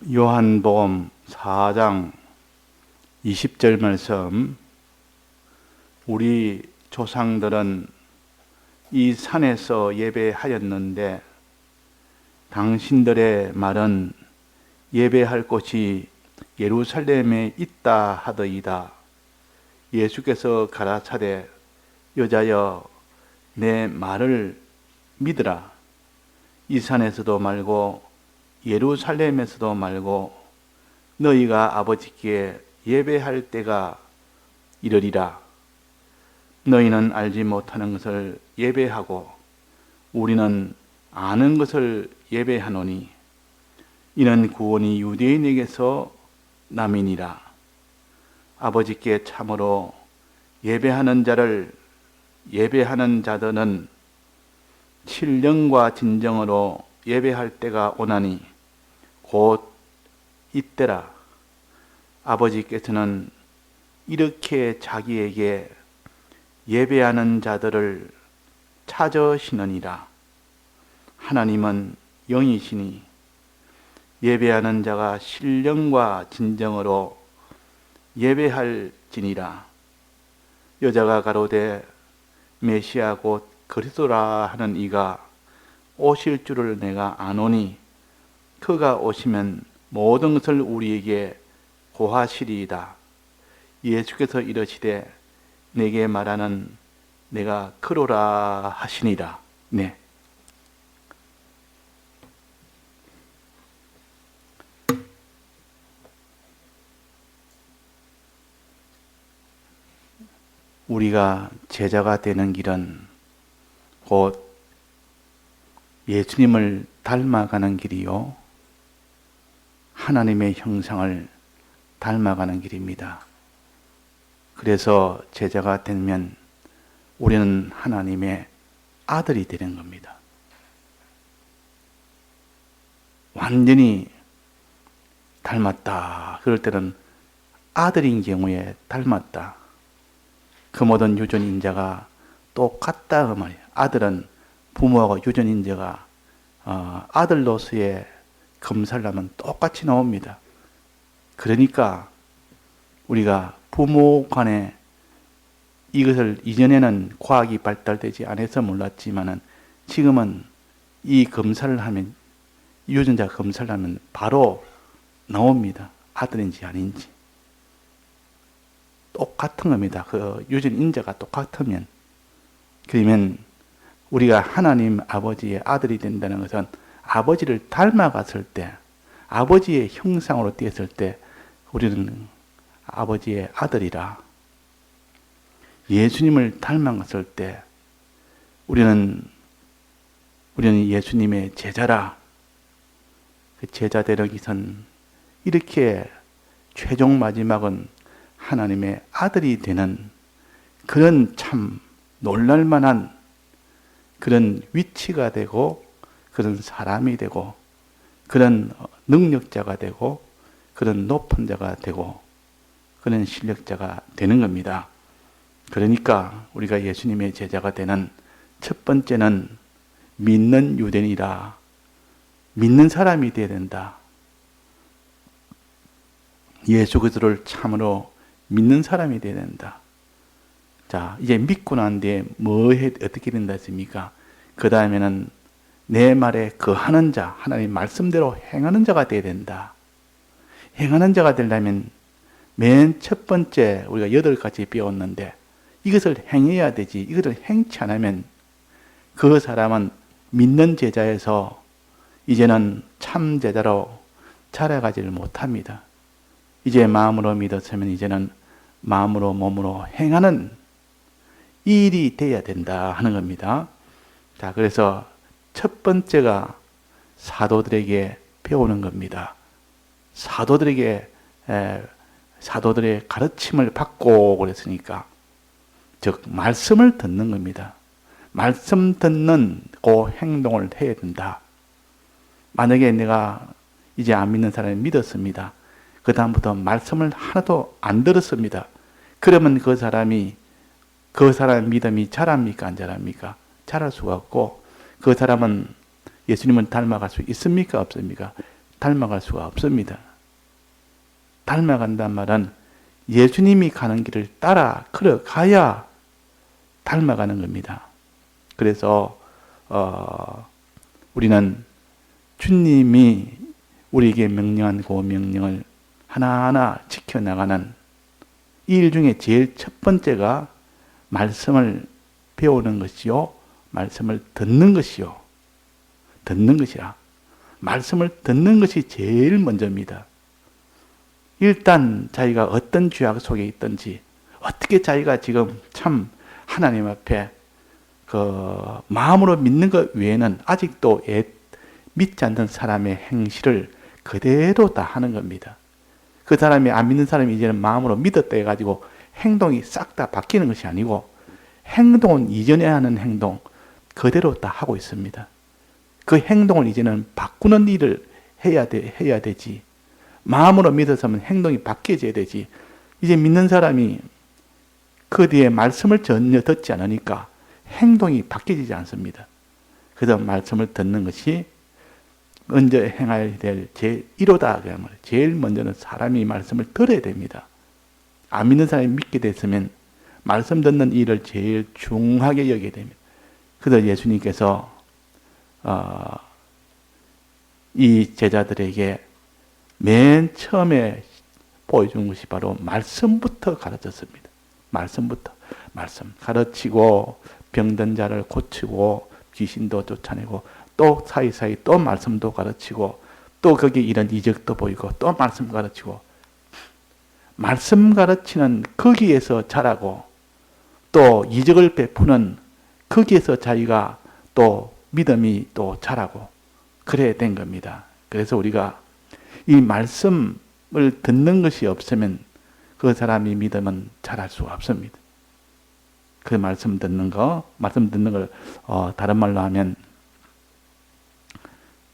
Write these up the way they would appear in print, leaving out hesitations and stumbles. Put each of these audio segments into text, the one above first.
요한복음 4장 20절 말씀, 우리 조상들은 이 산에서 예배하였는데 당신들의 말은 예배할 곳이 예루살렘에 있다 하더이다. 예수께서 가라사대 여자여 내 말을 믿으라. 이 산에서도 말고 예루살렘에서도 말고 너희가 아버지께 예배할 때가 이르리라. 너희는 알지 못하는 것을 예배하고 우리는 아는 것을 예배하노니 이는 구원이 유대인에게서 남이니라. 아버지께 참으로 예배하는 자들은 신령과 진정으로 예배할 때가 오나니 곧 이때라. 아버지께서는 이렇게 자기에게 예배하는 자들을 찾으시느니라. 하나님은 영이시니 예배하는 자가 신령과 진정으로 예배할지니라. 여자가 가로되 메시아 곧 그리스도라 하는 이가 오실 줄을 내가 아노니 그가 오시면 모든 것을 우리에게 고하시리이다. 예수께서 이르시되 내게 말하는 내가 그로라 하시니라. 네. 우리가 제자가 되는 길은 곧 예수님을 닮아가는 길이요, 하나님의 형상을 닮아가는 길입니다. 그래서 제자가 되면 우리는 하나님의 아들이 되는 겁니다. 완전히 닮았다. 그럴 때는 아들인 경우에 닮았다. 그 모든 유전인자가 똑같다 그 말이에요. 아들은 부모하고 유전인자가 아들로서의 검사를 하면 똑같이 나옵니다. 그러니까 우리가 부모 간에 이것을 이전에는 과학이 발달되지 않아서 몰랐지만은 지금은 이 검사를 하면, 유전자 검사를 하면 바로 나옵니다. 아들인지 아닌지. 똑같은 겁니다. 그 유전인자가 똑같으면. 그러면 우리가 하나님 아버지의 아들이 된다는 것은 아버지를 닮아갔을 때, 아버지의 형상으로 되었을 때 우리는 아버지의 아들이라. 예수님을 닮아갔을 때 우리는 예수님의 제자라. 그 제자 되는 것은 이렇게 최종 마지막은 하나님의 아들이 되는 그런 참 놀랄만한 그런 위치가 되고, 그런 사람이 되고, 그런 능력자가 되고, 그런 높은 자가 되고, 그런 실력자가 되는 겁니다. 그러니까 우리가 예수님의 제자가 되는 첫 번째는 믿는 유대인이라. 믿는 사람이 되어야 된다. 예수 그리스도를 참으로 믿는 사람이 되어야 된다. 자, 이제 믿고 난 뒤에 어떻게 된다 했습니까? 그 다음에는 내 말에 거하는 자, 하나님 말씀대로 행하는 자가 되어야 된다. 행하는 자가 되려면 맨 첫 번째 우리가 8가지 배웠는데 이것을 행해야 되지. 이것을 행치 않으면 그 사람은 믿는 제자에서 이제는 참 제자로 자라가지를 못합니다. 이제 마음으로 믿었으면 이제는 마음으로 몸으로 행하는 일이 돼야 된다 하는 겁니다. 자, 그래서 첫 번째가 사도들에게 배우는 겁니다. 사도들의 가르침을 받고 그랬으니까, 즉 말씀을 듣는 겁니다. 말씀 듣는 그 행동을 해야 된다. 만약에 내가 이제 안 믿는 사람이 믿었습니다. 그 다음부터 말씀을 하나도 안 들었습니다. 그러면 그 사람의 믿음이 자랍니까? 안 자랍니까? 자랄 수가 없고, 그 사람은 예수님을 닮아갈 수 있습니까? 없습니까? 닮아갈 수가 없습니다. 닮아간단 말은 예수님이 가는 길을 따라 걸어가야 닮아가는 겁니다. 그래서 우리는 주님이 우리에게 명령한 그 명령을 하나하나 지켜나가는 이 일 중에 제일 첫 번째가 말씀을 배우는 것이요, 말씀을 듣는 것이요. 듣는 것이라. 말씀을 듣는 것이 제일 먼저입니다. 일단 자기가 어떤 죄악 속에 있든지, 어떻게 자기가 지금 참 하나님 앞에 마음으로 믿는 것 외에는 아직도 믿지 않는 사람의 행실을 그대로 다 하는 겁니다. 그 사람이 안 믿는 사람이 이제는 마음으로 믿었다 해가지고 행동이 싹 다 바뀌는 것이 아니고, 행동은 이전에 하는 행동 그대로 다 하고 있습니다. 그 행동을 이제는 바꾸는 일을 해야 되지. 마음으로 믿어서면 행동이 바뀌어져야 되지. 이제 믿는 사람이 그 뒤에 말씀을 전혀 듣지 않으니까 행동이 바뀌어지지 않습니다. 그래서 말씀을 듣는 것이 먼저 행해야 될 제일 1호다. 제일 먼저는 사람이 말씀을 들어야 됩니다. 안 믿는 사람이 믿게 됐으면 말씀 듣는 일을 제일 중하게 여기게 됩니다. 그래서 예수님께서 이 제자들에게 맨 처음에 보여준 것이 바로 말씀부터 가르쳤습니다. 말씀부터. 말씀 가르치고 병든 자를 고치고 귀신도 쫓아내고 또 사이사이 또 말씀도 가르치고 또 거기 이런 이적도 보이고 또 말씀 가르치고, 말씀 가르치는 거기에서 자라고 또 이적을 베푸는 거기에서 자기가 또 믿음이 또 자라고 그래야 된 겁니다. 그래서 우리가 이 말씀을 듣는 것이 없으면 그 사람이 믿음은 자랄 수가 없습니다. 그 말씀 듣는 걸 다른 말로 하면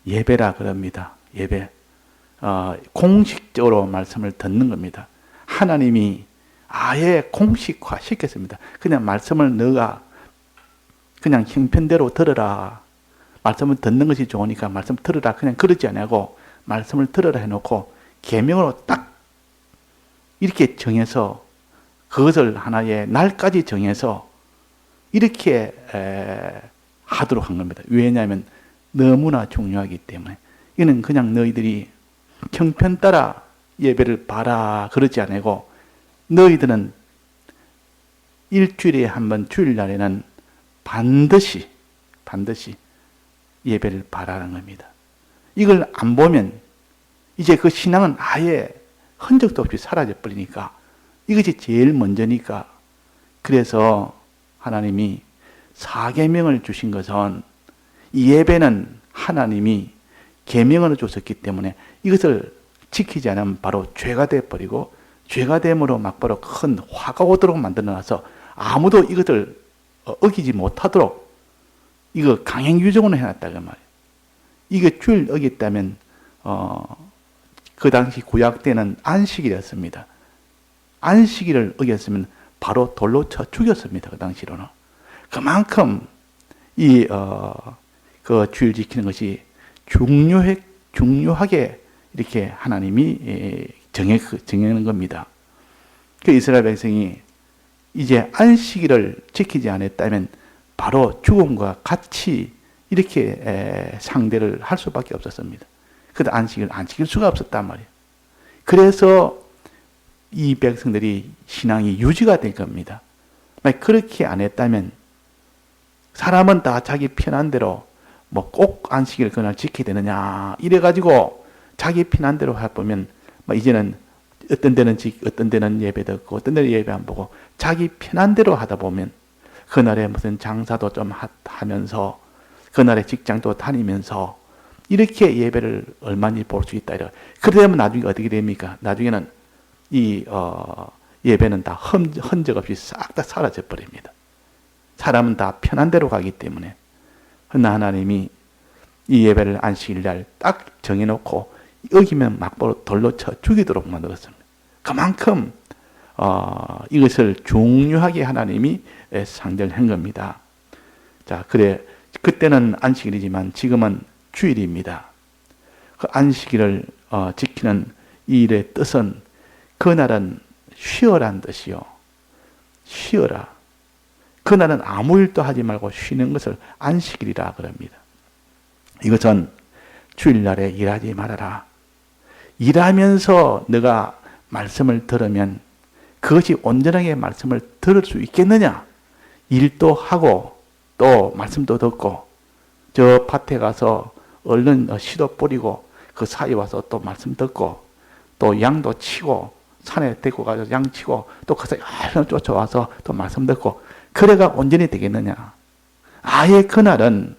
예배라 그럽니다. 예배. 공식적으로 말씀을 듣는 겁니다. 하나님이 아예 공식화 시켰습니다. 그냥 말씀을 너가 그냥 형편대로 들으라. 말씀을 듣는 것이 좋으니까 말씀 들으라. 그냥 그러지 않고 말씀을 들으라 해놓고 계명으로 딱 이렇게 정해서 그것을 하나의 날까지 정해서 이렇게 하도록 한 겁니다. 왜냐하면 너무나 중요하기 때문에. 이는 그냥 너희들이 형편 따라 예배를 봐라 그러지 않고, 너희들은 일주일에 한 번 주일날에는 반드시 예배를 바라는 겁니다. 이걸 안 보면 이제 그 신앙은 아예 흔적도 없이 사라져 버리니까 이것이 제일 먼저니까. 그래서 하나님이 사계명을 주신 것은 이 예배는 하나님이 계명을 줬었기 때문에 이것을 지키지 않으면 바로 죄가 되어버리고, 죄가 됨으로 막바로 큰 화가 오도록 만들어놔서 아무도 이것을 어기지 못하도록 이거 강행유정으로 해놨다 그 말이에요. 이게 주일 어겼다면 그 당시 구약 때는 안식일이었습니다. 안식일을 어겼으면 바로 돌로 쳐 죽였습니다. 그 당시로는. 그만큼 그 주일 지키는 것이 중요하게 이렇게 하나님이 정해는 겁니다. 그 이스라엘 백성이 이제 안식일을 지키지 않았다면 바로 죽음과 같이 이렇게 상대를 할 수밖에 없었습니다. 그래도 안식일 안 지킬 수가 없었단 말이에요. 그래서 이 백성들이 신앙이 유지가 된 겁니다. 만약 그렇게 안 했다면 사람은 다 자기 편한 대로 뭐 꼭 안식일 그날 지켜야 되느냐 이래가지고 자기 편한 대로 해보면 이제는 어떤 데는 예배 듣고 어떤 데는 예배 안 보고 자기 편한 대로 하다 보면 그날에 무슨 장사도 좀 하면서 그날에 직장도 다니면서 이렇게 예배를 얼마나 볼 수 있다. 그러면 나중에 어떻게 됩니까? 나중에는 이 예배는 다 흔적 없이 싹 다 사라져 버립니다. 사람은 다 편한 대로 가기 때문에. 그러나 하나님이 이 예배를 안식일날 딱 정해놓고 어기면 막바로 돌로 쳐 죽이도록 만들었습니다. 그만큼 이것을 중요하게 하나님이 상정한 겁니다. 자, 그때는 안식일이지만 지금은 주일입니다. 그 안식일을 지키는 이 일의 뜻은 그날은 쉬어란 뜻이요. 쉬어라. 그날은 아무 일도 하지 말고 쉬는 것을 안식일이라 그럽니다. 이것은 주일날에 일하지 말아라. 일하면서 네가 말씀을 들으면 그것이 온전하게 말씀을 들을 수 있겠느냐? 일도 하고 또 말씀도 듣고 저 밭에 가서 얼른 씨도 뿌리고 그 사이에 와서 또 말씀 듣고 또 양도 치고 산에 데리고 가서 양 치고 또 그 사이에 얼른 쫓아와서 또 말씀 듣고 그래가 온전히 되겠느냐? 아예 그날은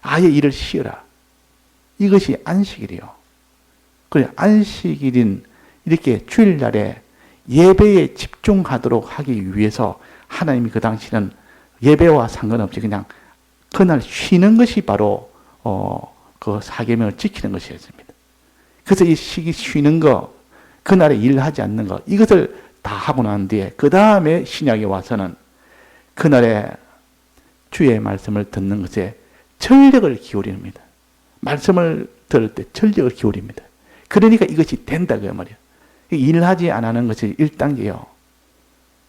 아예 일을 쉬어라. 이것이 안식일이요. 그래 안식일인 이렇게 주일날에 예배에 집중하도록 하기 위해서 하나님이 그 당시는 예배와 상관없이 그냥 그날 쉬는 것이 바로 그 사계명을 지키는 것이었습니다. 그래서 이 쉬는 거, 그날에 일하지 않는 거, 이것을 다 하고 난 뒤에 그 다음에 신약에 와서는 그날에 주의 말씀을 듣는 것에 전력을 기울입니다. 말씀을 들을 때 전력을 기울입니다. 그러니까 이것이 된다 그 말이에요. 일하지 않는 것이 1단계요.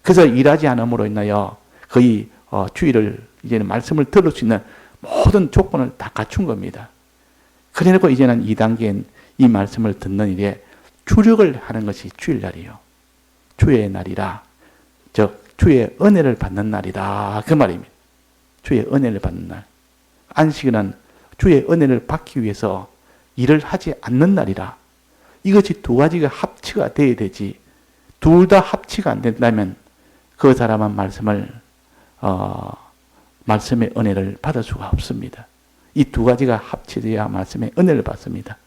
그래서 일하지 않음으로 인하여 거의 주일을 이제는 말씀을 들을 수 있는 모든 조건을 다 갖춘 겁니다. 그래놓고 이제는 2단계인 이 말씀을 듣는 일에 주력을 하는 것이 주일날이요. 주의 날이라, 즉 주의 은혜를 받는 날이다 그 말입니다. 주의 은혜를 받는 날. 안식일은 주의 은혜를 받기 위해서 일을 하지 않는 날이라. 이것이 두 가지가 합치가 돼야 되지. 둘 다 합치가 안 된다면 그 사람은 말씀의 은혜를 받을 수가 없습니다. 이 두 가지가 합치돼야 말씀의 은혜를 받습니다.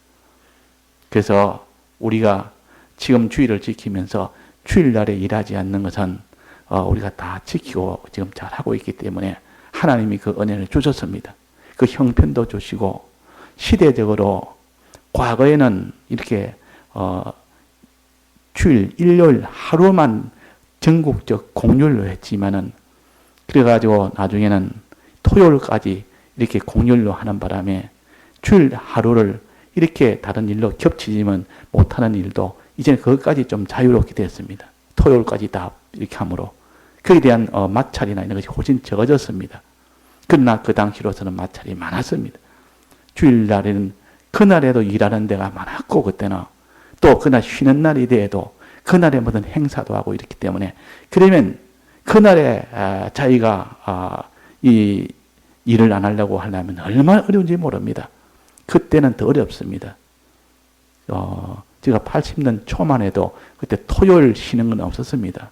그래서 우리가 지금 주일을 지키면서 주일날에 일하지 않는 것은 우리가 다 지키고 지금 잘하고 있기 때문에 하나님이 그 은혜를 주셨습니다. 그 형편도 주시고 시대적으로 과거에는 이렇게 주일, 일요일 하루만 전국적 공휴일로 했지만은 그래가지고 나중에는 토요일까지 이렇게 공휴일로 하는 바람에 주일 하루를 이렇게 다른 일로 겹치지만 못하는 일도 이제는 그것까지 좀 자유롭게 됐습니다. 토요일까지 다 이렇게 함으로 그에 대한 마찰이나 이런 것이 훨씬 적어졌습니다. 그러나 그 당시로서는 마찰이 많았습니다. 주일날에는 그날에도 일하는 데가 많았고 그때는 또 그날 쉬는 날이 돼도 그날에 무슨 행사도 하고 이렇기 때문에 그러면 그날에 자기가 이 일을 안 하려고 하려면 얼마나 어려운지 모릅니다. 그때는 더 어렵습니다. 제가 80년 초만 해도 그때 토요일 쉬는 건 없었습니다.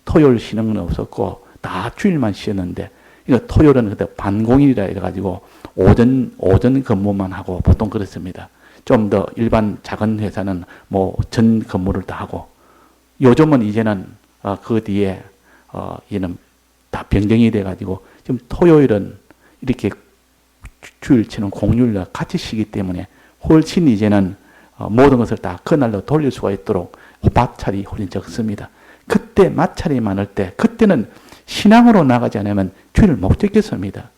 토요일 쉬는 건 없었고 다 주일만 쉬었는데 이거 토요일은 그때 반공일이라 해가지고 오전 근무만 하고 보통 그렇습니다. 좀 더 일반 작은 회사는 뭐 전 근무를 다 하고 요즘은 이제는 그 뒤에 얘는 다 변경이 돼가지고 지금 토요일은 이렇게 주일치는 공휴일과 같이 쉬기 때문에 훨씬 이제는 모든 것을 다 그날로 돌릴 수가 있도록 마찰이 훨씬 적습니다. 그때 마찰이 많을 때 그때는 신앙으로 나가지 않으면 주일을 못 지켰습니다.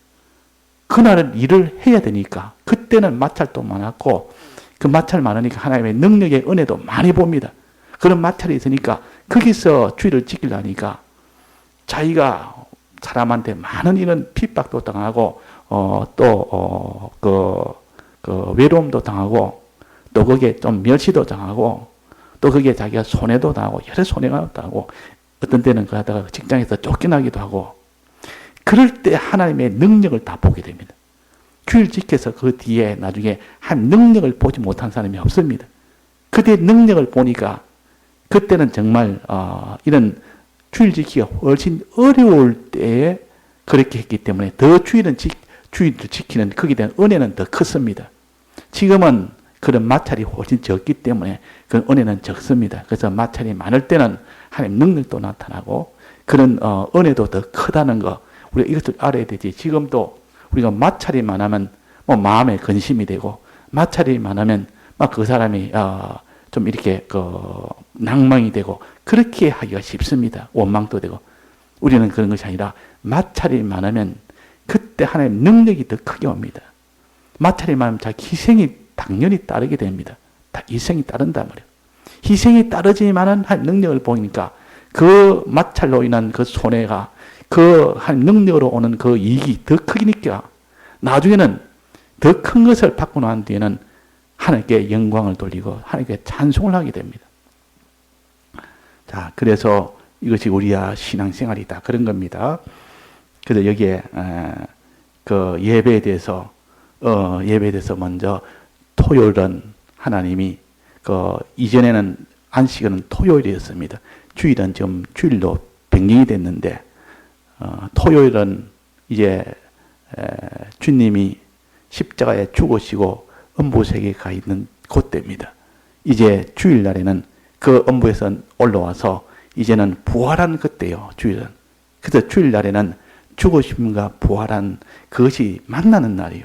그날은 일을 해야 되니까 그때는 마찰도 많았고 그 마찰 많으니까 하나님의 능력의 은혜도 많이 봅니다. 그런 마찰이 있으니까 거기서 주일을 지키려니까 자기가 사람한테 많은 이런 핍박도 당하고 그 외로움도 당하고 또 거기에 좀 멸시도 당하고 또 거기에 자기가 손해도 당하고 여러 손해가 당하고 어떤 때는 그러다가 직장에서 쫓겨나기도 하고 그럴 때 하나님의 능력을 다 보게 됩니다. 주일 지켜서 그 뒤에 나중에 한 능력을 보지 못한 사람이 없습니다. 그때 능력을 보니까 그때는 정말 이런 주일 지키기가 훨씬 어려울 때에 그렇게 했기 때문에 더 주일을 지키는 거기에 대한 은혜는 더 컸습니다. 지금은 그런 마찰이 훨씬 적기 때문에 그 은혜는 적습니다. 그래서 마찰이 많을 때는 하나님 능력도 나타나고 그런 은혜도 더 크다는 거 우리가 이것을 알아야 되지. 지금도 우리가 마찰이 많으면 뭐 마음에 근심이 되고 마찰이 많으면 막 그 사람이 좀 이렇게 낭망이 되고 그렇게 하기가 쉽습니다. 원망도 되고 우리는 그런 것이 아니라 마찰이 많으면 그때 하나님 능력이 더 크게 옵니다. 마찰이 많으면 자기 희생이 당연히 따르게 됩니다. 다 희생이 따른단 말이에요. 희생이 따르지만은 할 능력을 보니까 그 마찰로 인한 그 손해가 그 한 능력으로 오는 그 이익이 더 크니까 나중에는 더 큰 것을 받고 난 뒤에는 하나님께 영광을 돌리고 하나님께 찬송을 하게 됩니다. 자, 그래서 이것이 우리야 신앙생활이다. 그런 겁니다. 그래서 여기에 그 예배에 대해서 먼저 토요일은 하나님이 이전에는 안식일은 토요일이었습니다. 주일은 지금 주일로 변경이 됐는데 토요일은 이제 주님이 십자가에 죽으시고 음부세계에 가 있는 그때입니다. 이제 주일날에는 그 음부에서 올라와서 이제는 부활한 그때요. 주일은. 그래서 주일날에는 죽으심과 부활한 그것이 만나는 날이요.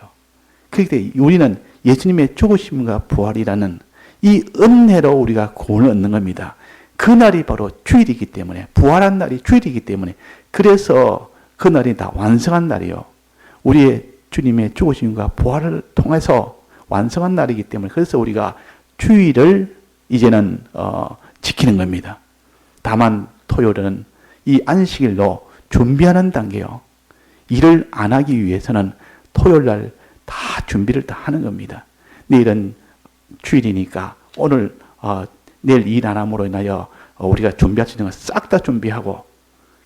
그런데 우리는 예수님의 죽으심과 부활이라는 이 은혜로 우리가 구원을 얻는 겁니다. 그날이 바로 주일이기 때문에, 부활한 날이 주일이기 때문에, 그래서 그날이 다 완성한 날이요. 우리의 주님의 죽으심과 부활을 통해서 완성한 날이기 때문에, 그래서 우리가 주일을 이제는 지키는 겁니다. 다만 토요일은 이 안식일로 준비하는 단계요. 일을 안 하기 위해서는 토요일날 다 준비를 다 하는 겁니다. 내일은 주일이니까 오늘 내일 일 안 함으로 인하여 우리가 준비할 수 있는 걸 싹 다 준비하고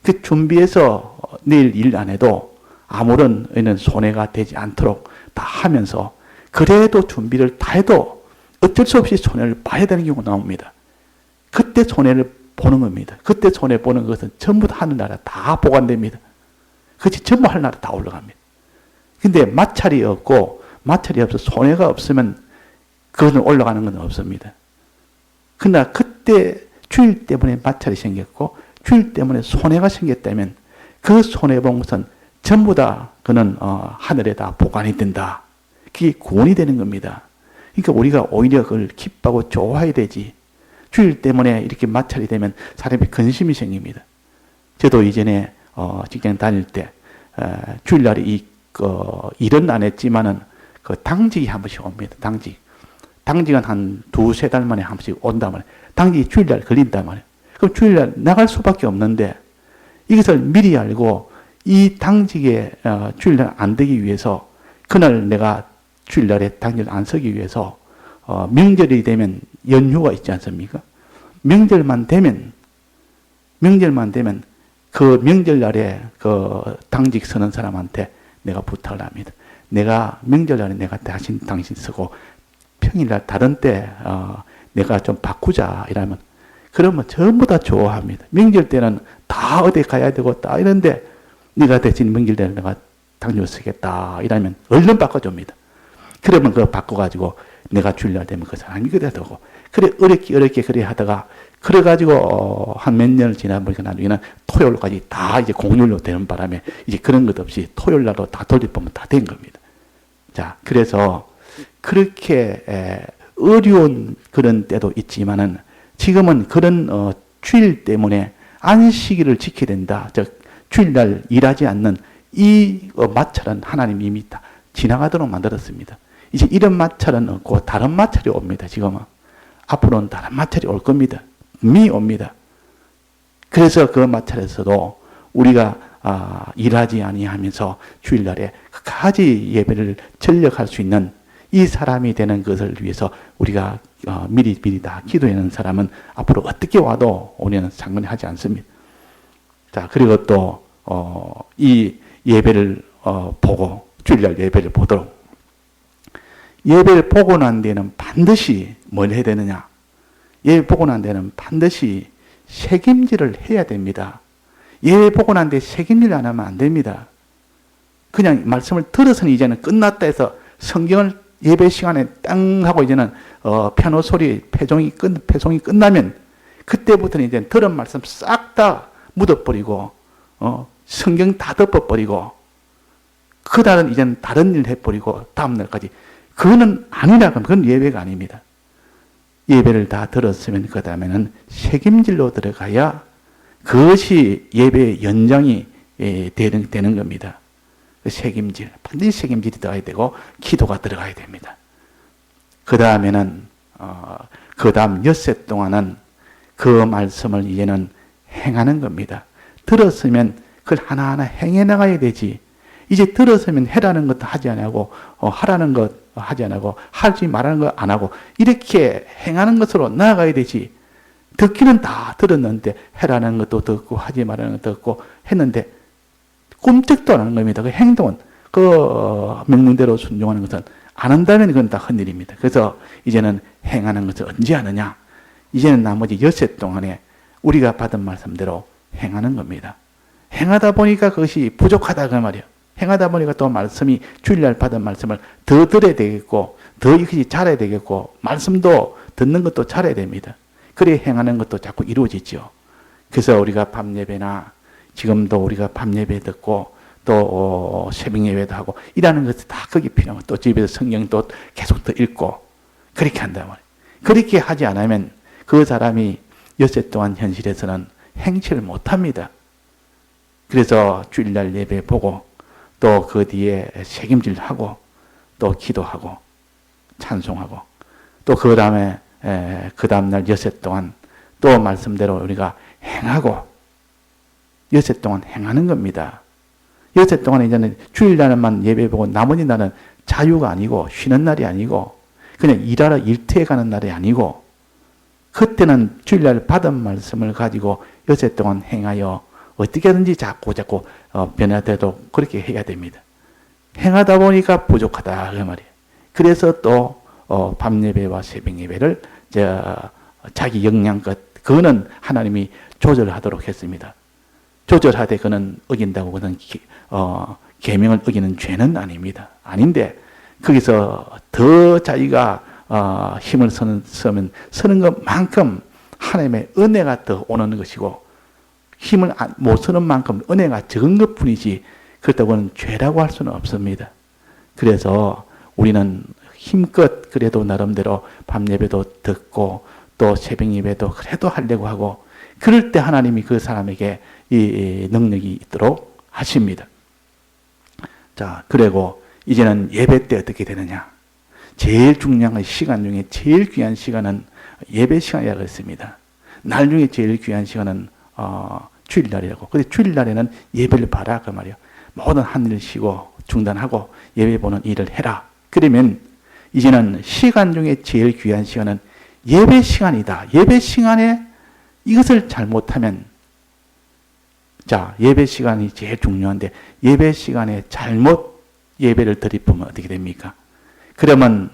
그 준비해서 내일 일 안 해도 아무런 손해가 되지 않도록 다 하면서 그래도 준비를 다 해도 어쩔 수 없이 손해를 봐야 되는 경우가 나옵니다. 그때 손해를 보는 겁니다. 그때 손해 보는 것은 전부 다 하늘나라 다 보관됩니다. 그것이 전부 하늘나라 다 올라갑니다. 근데 마찰이 없고 마찰이 없어 손해가 없으면 그것은 올라가는 건 없습니다. 그러나 그때 주일 때문에 마찰이 생겼고 주일 때문에 손해가 생겼다면 그 손해본 것은 전부 다 그는 하늘에 다 보관이 된다. 그게 구원이 되는 겁니다. 그러니까 우리가 오히려 그걸 기뻐하고 좋아해야 되지. 주일 때문에 이렇게 마찰이 되면 사람이 근심이 생깁니다. 저도 이전에 직장 다닐 때 주일날에 일은 안 했지만은 그 당직이 한 번씩 옵니다. 당직은 한 2-3달 만에 한 번씩 온단 말이에요. 당직이 주일날 걸린단 말이에요. 그럼 주일날 나갈 수밖에 없는데 이것을 미리 알고 이 당직에 주일날 안 되기 위해서 그날 내가 주일날에 당직을 안 서기 위해서 명절이 되면 연휴가 있지 않습니까? 명절만 되면 그 명절날에 그 당직 서는 사람한테 내가 부탁을 합니다. 내가 명절날에 내가 당신 서고 평일날 다른 때 내가 좀 바꾸자 이러면 그러면 전부 다 좋아합니다. 명절 때는 다 어디 가야 되고 다 이런데 네가 대신 명절 때는 내가 당직을 서겠다 이러면 얼른 바꿔줍니다. 그러면 그거 바꿔가지고 내가 주일날 되면 그 사람이 그래 되고 그래 어렵게 그래 하다가 그래가지고 한 몇 년을 지나보니까 나중에는 토요일까지 다 이제 공휴일로 되는 바람에 이제 그런 것 없이 토요일날로 다 돌려보면 다 된 겁니다. 자, 그래서 그렇게 어려운 그런 때도 있지만은 지금은 그런 주일 때문에 안식일을 지켜야 된다. 즉 주일날 일하지 않는 이 마찰은 하나님이 이미 다 지나가도록 만들었습니다. 이제 이런 마찰은 없고 다른 마찰이 옵니다. 지금은 앞으로는 다른 마찰이 올 겁니다. 분명히 옵니다. 그래서 그 마찰에서도 우리가 일하지 아니하면서 주일날에 끝까지 예배를 전력할 수 있는 이 사람이 되는 것을 위해서 우리가 미리 다 기도하는 사람은 앞으로 어떻게 와도 우리는 상관하지 않습니다. 자, 그리고 또 이 예배를 보고 주일날 예배를 보도록 예배를 보고 난 뒤에는 반드시 뭘 해야 되느냐? 예배 보고 난 뒤에는 반드시 책임질을 해야 됩니다. 예배 보고 난 뒤에 책임질 안 하면 안 됩니다. 그냥 말씀을 들어서는 이제는 끝났다 해서 성경을 예배 시간에 땅 하고 이제는 피아노 소리 패송이 끝나면 그때부터는 이제 들은 말씀 싹 다 묻어버리고 성경 다 덮어버리고 그날은 이제는 다른 일 해버리고 다음날까지 그거는 아니라 그건 예배가 아닙니다. 예배를 다 들었으면 그 다음에는 책임질로 들어가야 그것이 예배의 연장이 되는 겁니다. 책임질, 반드시 책임질이 들어가야 되고 기도가 들어가야 됩니다. 그 다음에는 그 다음 엿새 동안은 그 말씀을 이제는 행하는 겁니다. 들었으면 그걸 하나하나 행해 나가야 되지. 이제 들었으면 해라는 것도 하지 안 하고 하라는 것 하지 안 하고 하지 말라는 것 안 하고 이렇게 행하는 것으로 나아가야 되지. 듣기는 다 들었는데 해라는 것도 듣고 하지 말라는 것도 듣고 했는데 꿈쩍도 안 하는 겁니다. 그 행동은 그 명령대로 순종하는 것은 안 한다면 그건 다 헛일입니다. 그래서 이제는 행하는 것을 언제 하느냐? 이제는 나머지 엿새 동안에 우리가 받은 말씀대로 행하는 겁니다. 행하다 보니까 그것이 부족하다 그 말이에요. 행하다 보니까 또 말씀이 주일날 받은 말씀을 더 들어야 되겠고 더 이것이 잘해야 되겠고 말씀도 듣는 것도 잘해야 됩니다. 그래 행하는 것도 자꾸 이루어지죠. 그래서 우리가 밤예배나 지금도 우리가 밤예배 듣고 또 새벽예배도 하고 일하는 것이 다 거기 필요하고 또 집에서 성경도 계속 더 읽고 그렇게 한단 말이에요. 그렇게 하지 않으면 그 사람이 엿새 동안 현실에서는 행치를 못합니다. 그래서 주일날 예배 보고 또 그 뒤에 책임질하고 또 기도하고 찬송하고 또 그 다음에 그 다음날 엿새 동안 또 말씀대로 우리가 행하고 엿새 동안 행하는 겁니다. 엿새 동안 이제는 주일날만 예배 보고 나머지 날은 자유가 아니고 쉬는 날이 아니고 그냥 일하러 일터에 가는 날이 아니고 그때는 주일날 받은 말씀을 가지고 엿새 동안 행하여 어떻게든지 자꾸 변화되도록 그렇게 해야 됩니다. 행하다 보니까 부족하다 그 말이에요. 그래서 또 밤예배와 새벽예배를 자기 역량껏 그거는 하나님이 조절하도록 했습니다. 조절하되 그는 어긴다고 그는 계명을 어기는 죄는 아닙니다. 아닌데 거기서 더 자기가 힘을 쓰는 것만큼 하나님의 은혜가 더 오는 것이고 힘을 못 쓰는 만큼 은혜가 적은 것뿐이지 그렇다고는 죄라고 할 수는 없습니다. 그래서 우리는 힘껏 그래도 나름대로 밤예배도 듣고 또 새벽예배도 그래도 하려고 하고 그럴 때 하나님이 그 사람에게 이 능력이 있도록 하십니다. 자, 그리고 이제는 예배 때 어떻게 되느냐? 제일 중요한 시간 중에 제일 귀한 시간은 예배 시간이라고 했습니다. 날 중에 제일 귀한 시간은 주일날이라고. 근데 주일날에는 예배를 봐라 그 말이에요. 모든 하늘을 쉬고 중단하고 예배 보는 일을 해라. 그러면 이제는 시간 중에 제일 귀한 시간은 예배 시간이다. 예배 시간에 이것을 잘못하면 자, 예배 시간이 제일 중요한데 예배 시간에 잘못 예배를 드리면 어떻게 됩니까? 그러면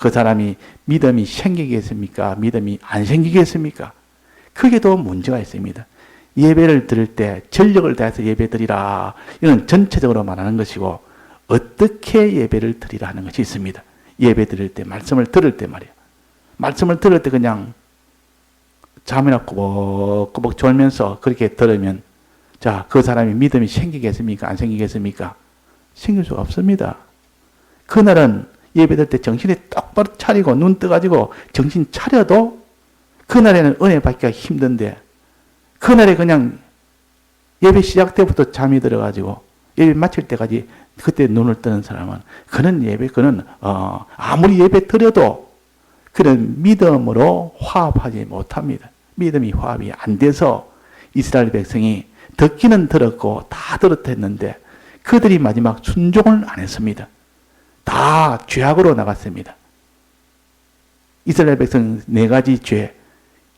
그 사람이 믿음이 생기겠습니까? 믿음이 안 생기겠습니까? 그게도 문제가 있습니다. 예배를 드릴 때 전력을 다해서 예배 드리라. 이건 전체적으로 말하는 것이고 어떻게 예배를 드리라 하는 것이 있습니다. 예배 드릴 때 말씀을 들을 때 말이에요. 말씀을 들을 때 그냥 잠이나 꾸벅꾸벅 졸면서 그렇게 들으면 자, 그 사람이 믿음이 생기겠습니까? 안 생기겠습니까? 생길 수가 없습니다. 그날은 예배 드릴 때 정신이 똑바로 차리고 눈 떠가지고 정신 차려도 그날에는 은혜 받기가 힘든데 그날에 그냥 예배 시작 때부터 잠이 들어가지고 예배 마칠 때까지 그때 눈을 뜨는 사람은 그는 아무리 예배 드려도 그런 믿음으로 화합하지 못합니다. 믿음이 화합이 안 돼서 이스라엘 백성이 듣기는 들었고 다 들었댔는데 그들이 마지막 순종을 안 했습니다. 다 죄악으로 나갔습니다. 이스라엘 백성 4가지 죄,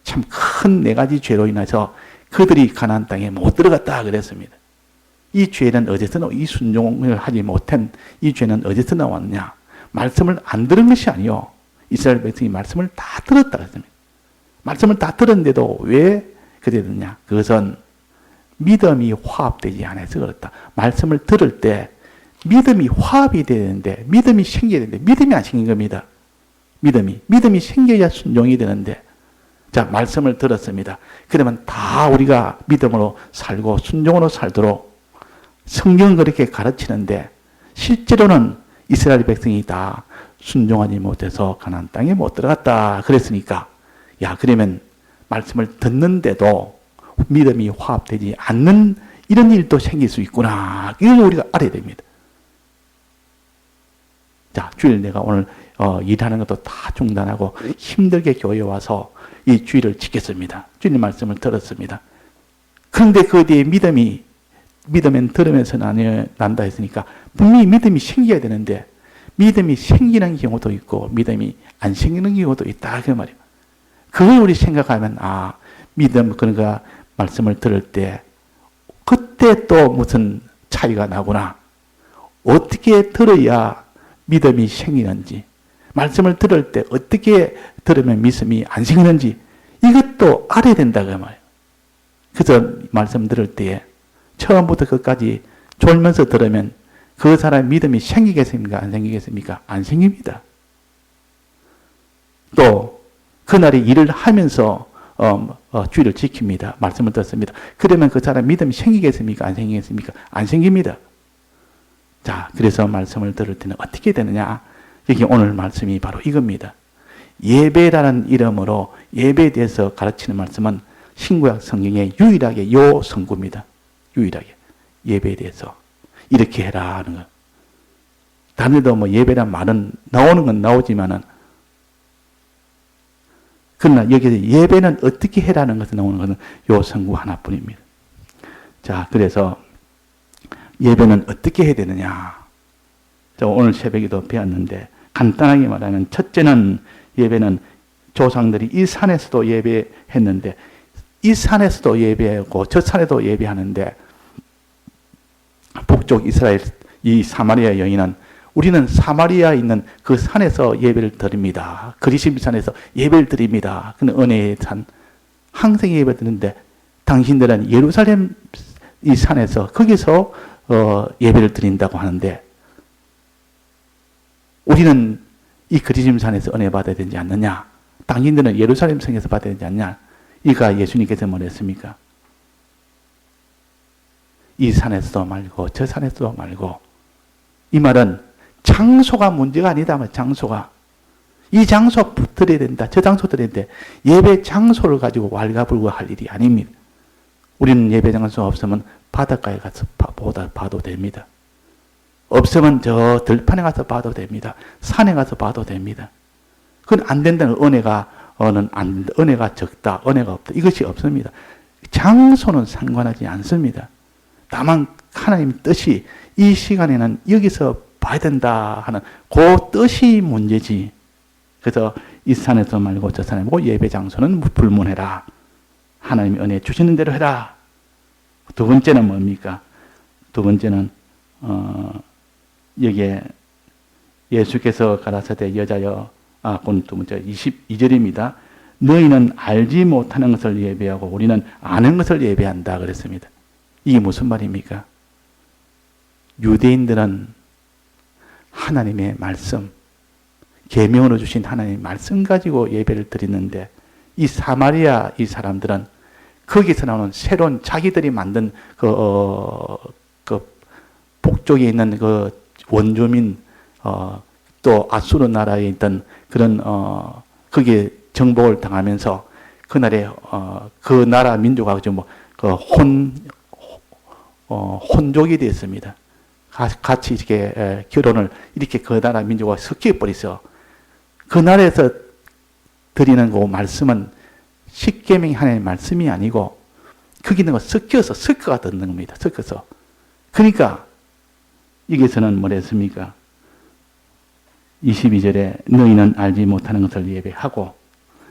참 큰 4가지 죄로 인해서 그들이 가나안 땅에 못 들어갔다 그랬습니다. 이 죄는 어디서 이 순종을 하지 못한 이 죄는 어디서 나왔냐? 말씀을 안 들은 것이 아니요. 이스라엘 백성이 말씀을 다 들었다 그랬습니다. 말씀을 다 들었는데도 왜 그래 됐냐? 그것은 믿음이 화합되지 않아서 그렇다. 말씀을 들을 때 믿음이 화합이 되는데 믿음이 생겨야 되는데 믿음이 안 생긴 겁니다. 믿음이 생겨야 순종이 되는데 자, 말씀을 들었습니다. 그러면 다 우리가 믿음으로 살고 순종으로 살도록 성경은 그렇게 가르치는데 실제로는 이스라엘 백성이 다 순종하지 못해서 가나안 땅에 못 들어갔다 그랬으니까 야, 그러면 말씀을 듣는데도 믿음이 화합되지 않는 이런 일도 생길 수 있구나. 이걸 우리가 알아야 됩니다. 자, 주일 내가 오늘 일하는 것도 다 중단하고 힘들게 교회에 와서 이 주일을 지켰습니다. 주님 말씀을 들었습니다. 그런데 그 뒤에 믿으면 들으면서 난다 했으니까 분명히 믿음이 생겨야 되는데 믿음이 생기는 경우도 있고 믿음이 안 생기는 경우도 있다 그 말이에요. 그걸 우리 생각하면 믿음 그러니까 말씀을 들을 때 그때 또 무슨 차이가 나구나. 어떻게 들어야 믿음이 생기는지 말씀을 들을 때 어떻게 들으면 믿음이 안 생기는지 이것도 알아야 된다 그 말이에요. 그래서 말씀 들을 때에 처음부터 끝까지 졸면서 들으면 그 사람의 믿음이 생기겠습니까? 안 생기겠습니까? 안 생깁니다. 또 그날의 일을 하면서 주의를 지킵니다. 말씀을 듣습니다. 그러면 그 사람 믿음이 생기겠습니까? 안 생기겠습니까? 안 생깁니다. 자, 그래서 말씀을 들을 때는 어떻게 되느냐? 여기 오늘 말씀이 바로 이겁니다. 예배라는 이름으로 예배에 대해서 가르치는 말씀은 신구약 성경에 유일하게 요 성구입니다. 유일하게 예배에 대해서 이렇게 해라 하는 거. 다른 데도 뭐 예배란 말은 나오는 건 나오지만은 그러나 여기서 예배는 어떻게 해라는 것이 나오는 것은 요 성구 하나뿐입니다. 자, 그래서 예배는 어떻게 해야 되느냐? 자, 오늘 새벽에도 배웠는데 간단하게 말하면 첫째는 예배는 조상들이 이 산에서도 예배했는데 이 산에서도 예배하고 저 산에도 예배하는데 북쪽 이스라엘 이 사마리아 여인은 우리는 사마리아에 있는 그 산에서 예배를 드립니다. 그리심 산에서 예배를 드립니다. 그는 은혜의 산 항상 예배를 드리는데 당신들은 예루살렘 이 산에서 거기서 예배를 드린다고 하는데 우리는 이 그리심 산에서 은혜 받아야 되지 않느냐? 당신들은 예루살렘 성에서 받아야 되지 않냐? 이가 예수님께서 뭐랬습니까? 이 산에서도 말고 저 산에서도 말고 이 말은 장소가 문제가 아니다. 장소가 이 장소 드려야 된다. 저 장소 드려야 돼. 예배 장소를 가지고 왈가불가할 일이 아닙니다. 우리는 예배 장소 없으면 바닷가에 가서 봐도 됩니다. 없으면 저 들판에 가서 봐도 됩니다. 산에 가서 봐도 됩니다. 그건 안 된다는 은혜가 적다, 은혜가 없다. 이것이 없습니다. 장소는 상관하지 않습니다. 다만 하나님의 뜻이 이 시간에는 여기서 봐야 된다 하는 그 뜻이 문제지. 그래서 이 산에서 말고 저 산에 말고 예배 장소는 불문해라. 하나님이 은혜 주시는 대로 해라. 두 번째는 뭡니까? 두 번째는 여기에 예수께서 가라사대 여자여 그건 두 번째 22절입니다. 너희는 알지 못하는 것을 예배하고 우리는 아는 것을 예배한다 그랬습니다. 이게 무슨 말입니까? 유대인들은 하나님의 말씀, 계명으로 주신 하나님의 말씀 가지고 예배를 드리는데 이 사마리아 이 사람들은 거기서 나오는 새로운 자기들이 만든 그 북쪽에 있는 그 원주민 또 아수르 나라에 있던 그런 거기에 정복을 당하면서 그날에 그 나라 민족하고 뭐 그 혼족이 됐습니다. 같이 이렇게 결혼을 이렇게 그 나라 민족과 섞여 버려서 그 나라에서 드리는 그 말씀은 십계명이 하나님의 말씀이 아니고 거기 있는 거 섞어가 듣는 겁니다. 섞어서. 그러니까 여기서는 뭐랬습니까? 22절에 너희는 알지 못하는 것을 예배하고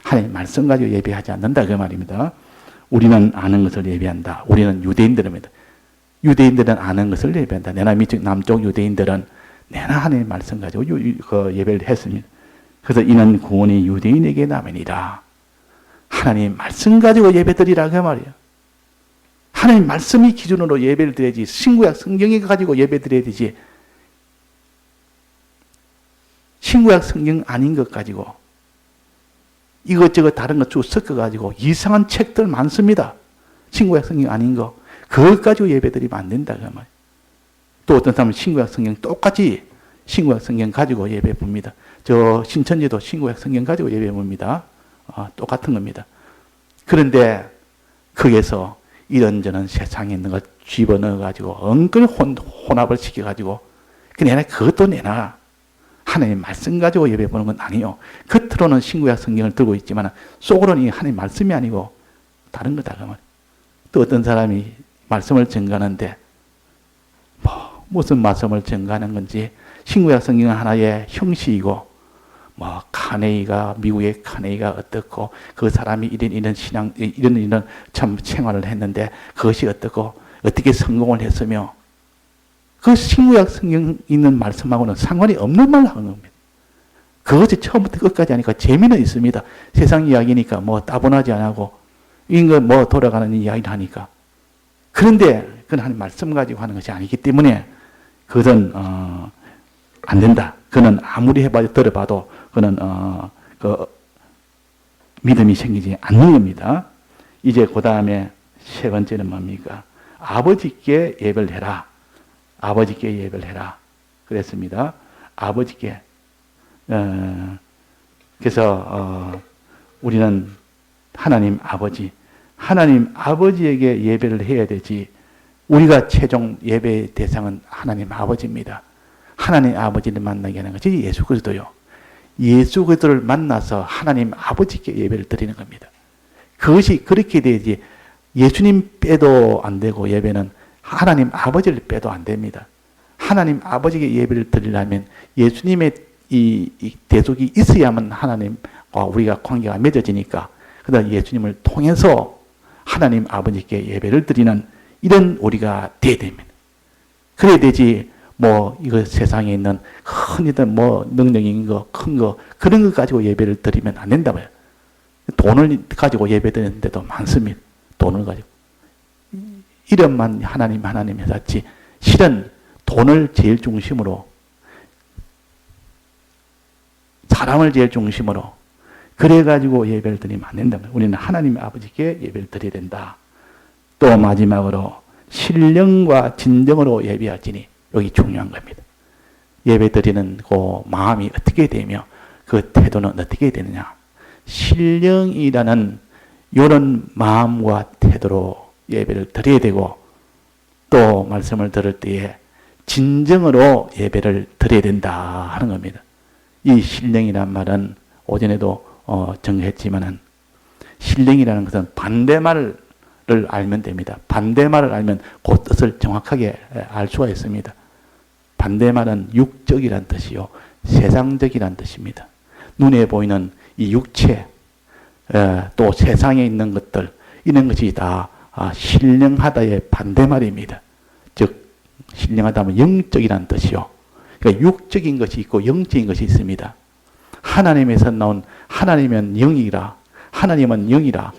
하나님의 말씀 가지고 예배하지 않는다 그 말입니다. 우리는 아는 것을 예배한다. 우리는 유대인들입니다. 유대인들은 아는 것을 예배한다. 내나 남쪽 유대인들은 내나 하나님의 말씀 가지고 그 예배를 했습니다. 그래서 이는 구원이 유대인에게 남으니라. 하나님 말씀 가지고 예배드리라 그 말이에요. 하나님 말씀이 기준으로 예배를 드려야지 신구약 성경에 가지고 예배드려야 되지 신구약 성경 아닌 것 가지고 이것저것 다른 것 쭉 섞어가지고 이상한 책들 많습니다. 신구약 성경 아닌 거 그걸 가지고 예배드리면 안 된다 그 말이에요. 또 어떤 사람은 신구약 성경 똑같이 신구약 성경 가지고 예배 봅니다. 저 신천지도 신구약 성경 가지고 예배 봅니다. 똑같은 겁니다. 그런데 거기에서 이런저런 세상에 있는 것 집어넣어가지고 엉클 혼합을 시켜가지고 내나 그것도 내나 하나님 말씀 가지고 예배 보는 건 아니에요. 겉으로는 신구약 성경을 들고 있지만 속으로는 이 하나님 말씀이 아니고 다른 거다. 그 말. 또 어떤 사람이 말씀을 전가하는데 무슨 말씀을 전가하는 건지 신구약 성경은 하나의 형식이고 카네이가 미국의 카네이가 어떻고 그 사람이 이런 신앙 이런 참 생활을 했는데 그것이 어떻고 어떻게 성공을 했으며 그 신구약 성경 있는 말씀하고는 상관이 없는 말을 하는 겁니다. 그것이 처음부터 끝까지 하니까 재미는 있습니다. 세상 이야기니까 따분하지 않고 인간 돌아가는 이야기를 하니까. 그런데 그건 하나님 말씀 가지고 하는 것이 아니기 때문에 그것은 안 된다. 그는 아무리 들어봐도 그는 믿음이 생기지 않는 겁니다. 이제 그 다음에 세 번째는 뭡니까? 아버지께 예배를 해라. 아버지께 예배를 해라. 그랬습니다. 아버지께. 그래서 우리는 하나님 아버지에게 예배를 해야 되지. 우리가 최종 예배의 대상은 하나님 아버지입니다. 하나님 아버지를 만나게 하는 것이 예수 그리스도요. 예수 그리스도를 만나서 하나님 아버지께 예배를 드리는 겁니다. 그것이 그렇게 되지 예수님 빼도 안 되고 예배는 하나님 아버지를 빼도 안 됩니다. 하나님 아버지께 예배를 드리려면 예수님의 이 대속이 있어야만 하나님과 우리가 관계가 맺어지니까 그다음 예수님을 통해서 하나님 아버지께 예배를 드리는 이런 우리가 돼야 됩니다. 그래야 되지 이거 세상에 있는 흔히들 능력인 거, 큰 거, 그런 거 가지고 예배를 드리면 안 된다고요. 돈을 가지고 예배 드리는 데도 많습니다. 돈을 가지고. 이름만 하나님 해놨지. 실은 돈을 제일 중심으로, 사람을 제일 중심으로, 그래가지고 예배를 드리면 안 된다고요. 우리는 하나님 아버지께 예배를 드려야 된다. 또 마지막으로, 신령과 진정으로 예배하지니, 여기 중요한 겁니다. 예배 드리는 그 마음이 어떻게 되며 그 태도는 어떻게 되느냐. 신령이라는 이런 마음과 태도로 예배를 드려야 되고 또 말씀을 들을 때에 진정으로 예배를 드려야 된다 하는 겁니다. 이 신령이란 말은 오전에도 정했지만은 신령이라는 것은 반대말을 알면 됩니다. 반대말을 알면 그 뜻을 정확하게 알 수가 있습니다. 반대말은 육적이란 뜻이요. 세상적이란 뜻입니다. 눈에 보이는 이 육체, 또 세상에 있는 것들, 이런 것이 다 신령하다의 반대말입니다. 즉, 신령하다 하면 영적이란 뜻이요. 그러니까 육적인 것이 있고 영적인 것이 있습니다. 하나님에서 나온 하나님은 영이라, 하나님은 영이라.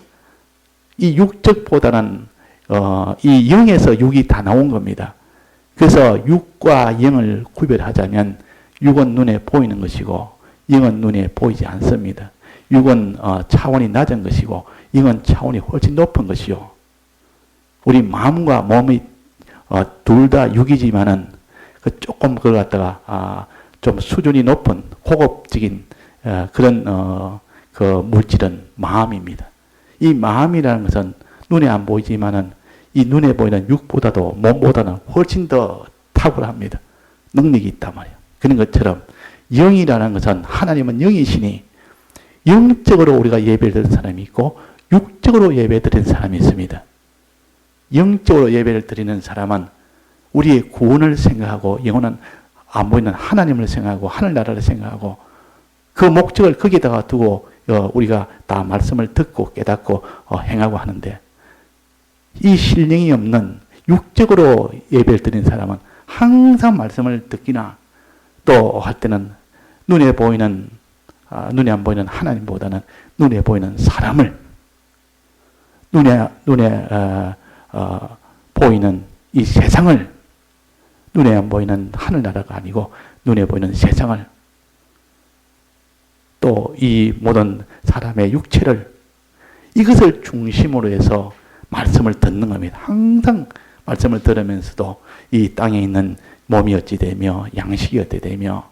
이 육적보다는 이 영에서 육이 다 나온 겁니다. 그래서 육과 영을 구별하자면 육은 눈에 보이는 것이고 영은 눈에 보이지 않습니다. 육은 차원이 낮은 것이고 영은 차원이 훨씬 높은 것이요. 우리 마음과 몸이 둘 다 육이지만은 조금 그걸 갖다가 좀 수준이 높은 고급적인 그런 그 물질은 마음입니다. 이 마음이라는 것은 눈에 안 보이지만은 이 눈에 보이는 육보다도 몸보다는 훨씬 더 탁월합니다. 능력이 있단 말이에요. 그런 것처럼 영이라는 것은 하나님은 영이시니 영적으로 우리가 예배를 드리는 사람이 있고 육적으로 예배 드리는 사람이 있습니다. 영적으로 예배를 드리는 사람은 우리의 구원을 생각하고 영혼은 안 보이는 하나님을 생각하고 하늘나라를 생각하고 그 목적을 거기다가 두고 우리가 다 말씀을 듣고 깨닫고 행하고 하는데 이 신령이 없는 육적으로 예배를 드리는 사람은 항상 말씀을 듣기나 또 할 때는 눈에 보이는 눈에 안 보이는 하나님보다는 눈에 보이는 사람을 눈에 보이는 이 세상을 눈에 안 보이는 하늘나라가 아니고 눈에 보이는 세상을 또 이 모든 사람의 육체를 이것을 중심으로 해서 말씀을 듣는 겁니다. 항상 말씀을 들으면서도 이 땅에 있는 몸이 어찌 되며 양식이 어찌 되며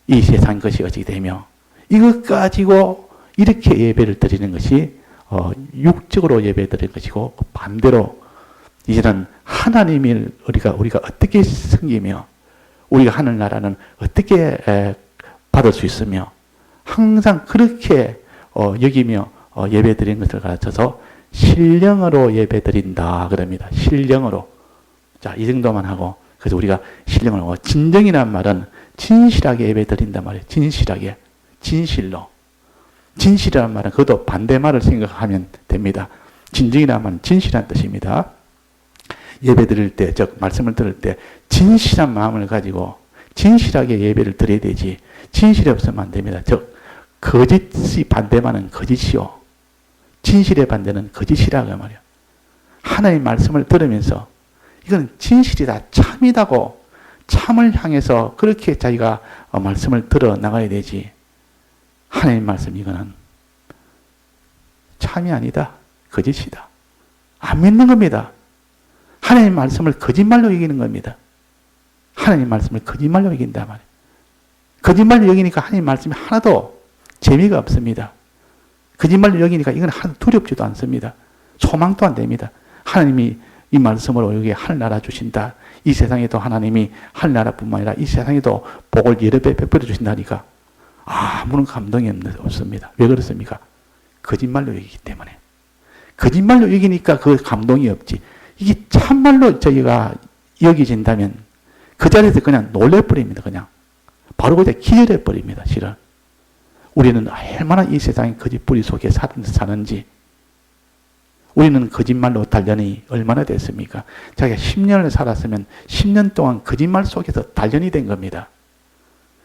이 세상 것이 어찌 되며 이것 가지고 이렇게 예배를 드리는 것이 육적으로 예배 드리는 것이고 반대로 이제는 하나님을 우리가 어떻게 섬기며 우리가 하늘나라는 어떻게 받을 수 있으며 항상 그렇게 여기며 예배 드리는 것을 가르쳐서 신령으로 예배 드린다 그럽니다. 신령으로. 자, 이 정도만 하고 그래서 우리가 신령으로 하고 진정이란 말은 진실하게 예배 드린단 말이에요. 진실하게. 진실로. 진실이란 말은 그것도 반대말을 생각하면 됩니다. 진정이란 말은 진실한 뜻입니다. 예배 드릴 때, 즉 말씀을 들을 때 진실한 마음을 가지고 진실하게 예배를 드려야 되지 진실이 없으면 안 됩니다. 즉 거짓이 반대말은 거짓이요. 진실의 반대는 거짓이라고 말이에요. 하나님 말씀을 들으면서 이건 진실이다, 참이다고 참을 향해서 그렇게 자기가 말씀을 들어 나가야 되지 하나님 말씀 이거는 참이 아니다. 거짓이다. 안 믿는 겁니다. 하나님 말씀을 거짓말로 이기는 겁니다. 하나님 말씀을 거짓말로 이긴단 말이에요. 거짓말로 여기니까 하나님 말씀이 하나도 재미가 없습니다. 거짓말로 여기니까 이건 하나도 두렵지도 않습니다. 소망도 안 됩니다. 하나님이 이 말씀으로 여기 하늘나라 주신다. 이 세상에도 하나님이 하늘나라뿐만 아니라 이 세상에도 복을 여러 배 베풀어 주신다니까 아무런 감동이 없습니다. 왜 그렇습니까? 거짓말로 여기기 때문에. 거짓말로 여기니까 그 감동이 없지. 이게 참말로 저희가 여기진다면 그 자리에서 그냥 놀래버립니다. 그냥. 바로 그때 기절해버립니다. 실은. 우리는 얼마나 이 세상의 거짓뿌리 속에 사는지 우리는 거짓말로 단련이 얼마나 됐습니까? 자기가 10년을 살았으면 10년 동안 거짓말 속에서 단련이 된 겁니다.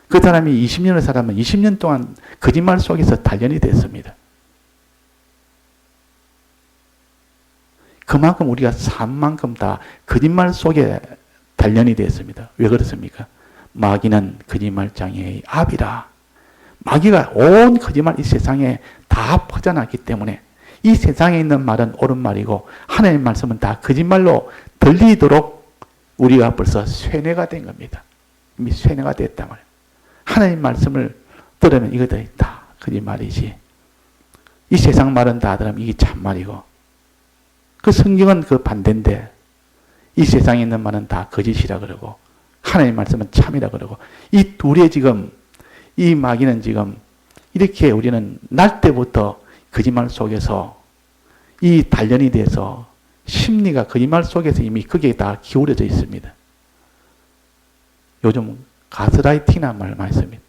그 사람이 20년을 살았으면 20년 동안 거짓말 속에서 단련이 됐습니다. 그만큼 우리가 산 만큼 다 거짓말 속에 단련이 됐습니다. 왜 그렇습니까? 마귀는 거짓말 장애의 압이라. 마귀가 온 거짓말 이 세상에 다 퍼져났기 때문에 이 세상에 있는 말은 옳은 말이고 하나님의 말씀은 다 거짓말로 들리도록 우리가 벌써 쇠뇌가 된 겁니다. 이미 쇠뇌가 됐단 말이에요. 하나님 말씀을 들으면 이것들이 다 거짓말이지. 이 세상 말은 다 들으면 이게 참말이고 그 성경은 그 반대인데 이 세상에 있는 말은 다 거짓이라 그러고 하나님 말씀은 참이라 그러고 이 둘의 지금 이 마귀는 지금 이렇게 우리는 날 때부터 거짓말 속에서 이 단련이 돼서 심리가 거짓말 속에서 이미 거기에 다 기울어져 있습니다. 요즘 가스라이팅이라는 말 많이 씁니다.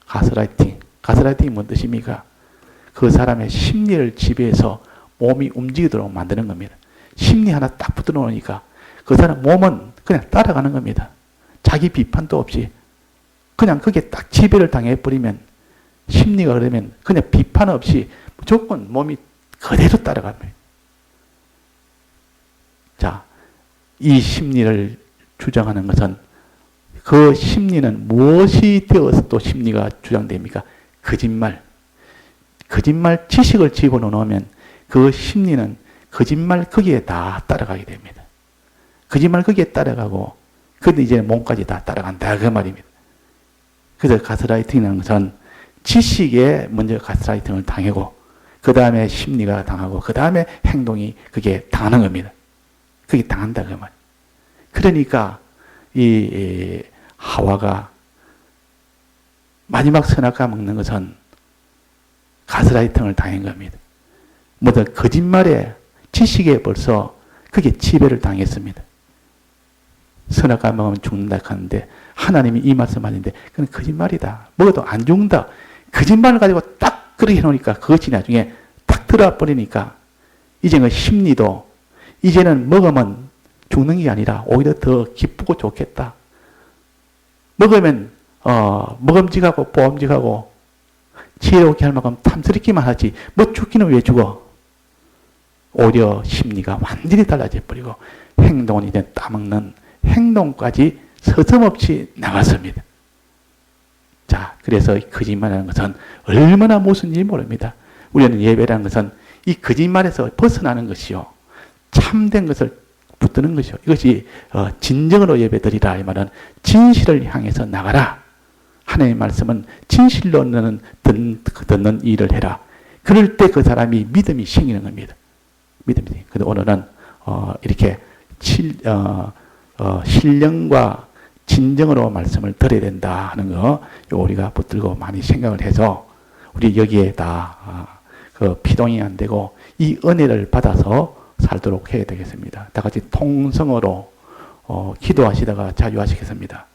가스라이팅. 가스라이팅이 뭔 뜻입니까? 그 사람의 심리를 지배해서 몸이 움직이도록 만드는 겁니다. 심리 하나 딱 붙어 놓으니까 그 사람 몸은 그냥 따라가는 겁니다. 자기 비판도 없이 그냥 그게 딱 지배를 당해버리면 심리가 그러면 그냥 비판 없이 무조건 몸이 그대로 따라갑니다. 자, 이 심리를 주장하는 것은 그 심리는 무엇이 되어서 또 심리가 주장됩니까? 거짓말. 거짓말 지식을 집어넣으면 그 심리는 거짓말 거기에 다 따라가게 됩니다. 거짓말 거기에 따라가고 근데 이제 몸까지 다 따라간다 그 말입니다. 그래서 가스라이팅이라는 것은 지식에 먼저 가스라이팅을 당하고 그 다음에 심리가 당하고 그 다음에 행동이 그게 당하는 겁니다. 그게 당한다 그 말. 그러니까 이 하와가 마지막 선악과 먹는 것은 가스라이팅을 당한 겁니다. 모두 거짓말에 지식에 벌써 그게 지배를 당했습니다. 선악과 먹으면 죽는다 하는데 하나님이 이 말씀하는데 그건 거짓말이다. 먹어도 안 죽는다. 거짓말을 가지고 딱 그렇게 해놓으니까 그것이 나중에 딱 들어와 버리니까 이제 그 심리도 이제는 먹으면 죽는 게 아니라 오히려 더 기쁘고 좋겠다. 먹으면 먹음직하고 보험직하고 지혜롭게 할 만큼 탐스럽기만 하지 뭐 죽기는 왜 죽어? 오히려 심리가 완전히 달라져 버리고 행동은 이제 따먹는 행동까지 서슴없이 나갔습니다. 자, 그래서 거짓말이라는 것은 얼마나 무슨지 모릅니다. 우리는 예배라는 것은 이 거짓말에서 벗어나는 것이요. 참된 것을 붙드는 것이요. 이것이 진정으로 예배드리라. 이 말은 진실을 향해서 나가라. 하나님의 말씀은 진실로 너는 듣는 일을 해라. 그럴 때 그 사람이 믿음이 생기는 겁니다. 믿음이. 근데 오늘은 이렇게 신령과 진정으로 말씀을 들어야 된다 하는 거, 요 우리가 붙들고 많이 생각을 해서 우리 여기에다 그 피동이 안 되고 이 은혜를 받아서 살도록 해야 되겠습니다. 다 같이 통성으로 기도하시다가 자유하시겠습니다.